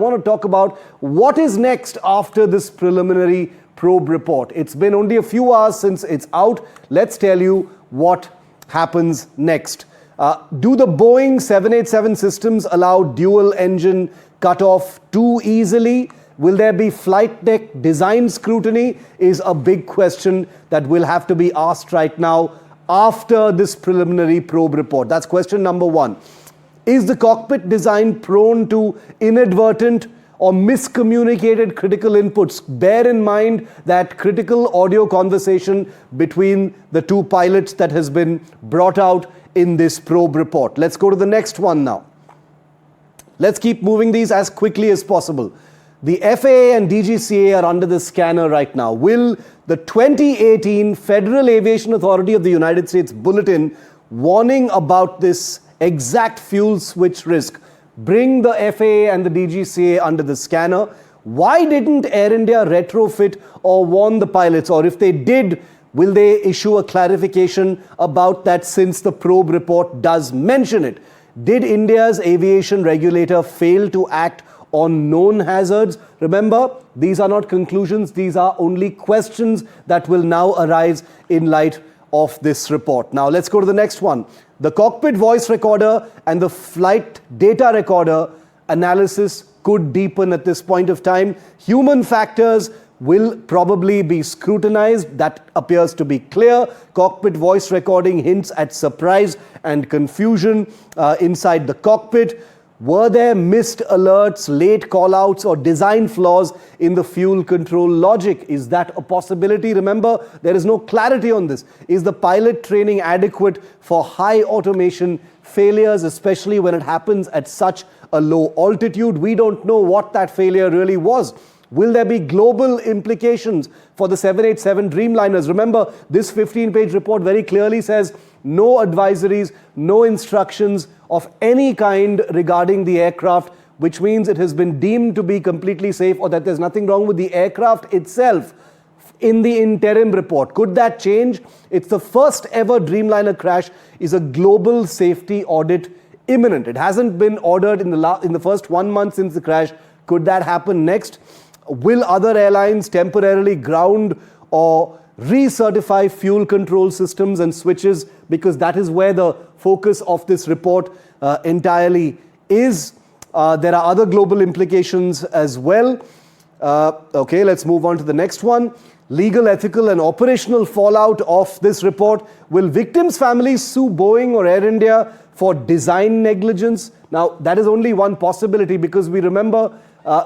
I want to talk about what is next after this preliminary probe report. It's been only a few hours since it's out. Let's tell you what happens next. Do the Boeing 787 systems allow dual engine cutoff too easily? Will there be flight deck design scrutiny? Is a big question that will have to be asked right now after this preliminary probe report. That's question number one. Is the cockpit design prone to inadvertent or miscommunicated critical inputs? Bear in mind that critical audio conversation between the two pilots that has been brought out in this probe report. Let's go to the next one now. Let's keep moving these as quickly as possible. The FAA and DGCA are under the scanner right now. Will the 2018 Federal Aviation Authority of the United States bulletin warning about this exact fuel switch risk bring the FAA and the DGCA under the scanner? Why didn't Air India retrofit or warn the pilots? Or if they did, will they issue a clarification about that, since the probe report does mention it? Did India's aviation regulator fail to act on known hazards? Remember, these are not conclusions. These are only questions that will now arise in light of this report. Now, let's go to the next one. The cockpit voice recorder and the flight data recorder analysis could deepen at this point of time. Human factors will probably be scrutinized. That appears to be clear. Cockpit voice recording hints at surprise and confusion inside the cockpit. Were there missed alerts, late callouts, or design flaws in the fuel control logic? Is that a possibility? Remember, there is no clarity on this. Is the pilot training adequate for high automation failures, especially when it happens at such a low altitude? We don't know what that failure really was. Will there be global implications for the 787 Dreamliners? Remember, this 15-page report very clearly says no advisories, no instructions of any kind regarding the aircraft, which means it has been deemed to be completely safe, or that there's nothing wrong with the aircraft itself in the interim report. Could that change? It's the first ever Dreamliner crash. Is a global safety audit imminent? It hasn't been ordered in the first 1 month since the crash. Could that happen next? Will other airlines temporarily ground or recertify fuel control systems and switches? Because that is where the focus of this report entirely is. There are other global implications as well. Okay, let's move on to the next one. Legal, ethical, and operational fallout of this report. Will victims' families sue Boeing or Air India for design negligence? Now, that is only one possibility, because we remember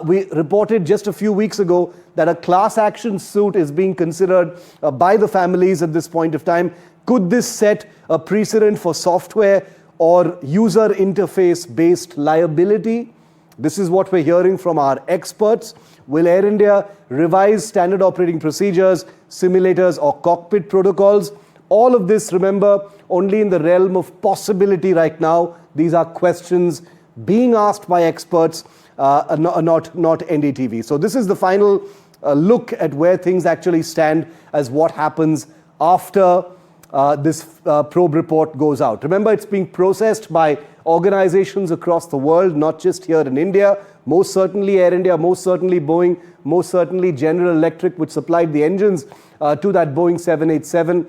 we reported just a few weeks ago that a class action suit is being considered by the families at this point of time. Could this set a precedent for software or user interface based liability? This is what we're hearing from our experts. Will Air India revise standard operating procedures, simulators, or cockpit protocols? All of this, remember, only in the realm of possibility right now. These are questions being asked by experts, not NDTV. So this is the final look at where things actually stand as what happens after this probe report goes out. Remember, it's being processed by organizations across the world, not just here in India. Most certainly Air India, most certainly Boeing, most certainly General Electric, which supplied the engines to that Boeing 787.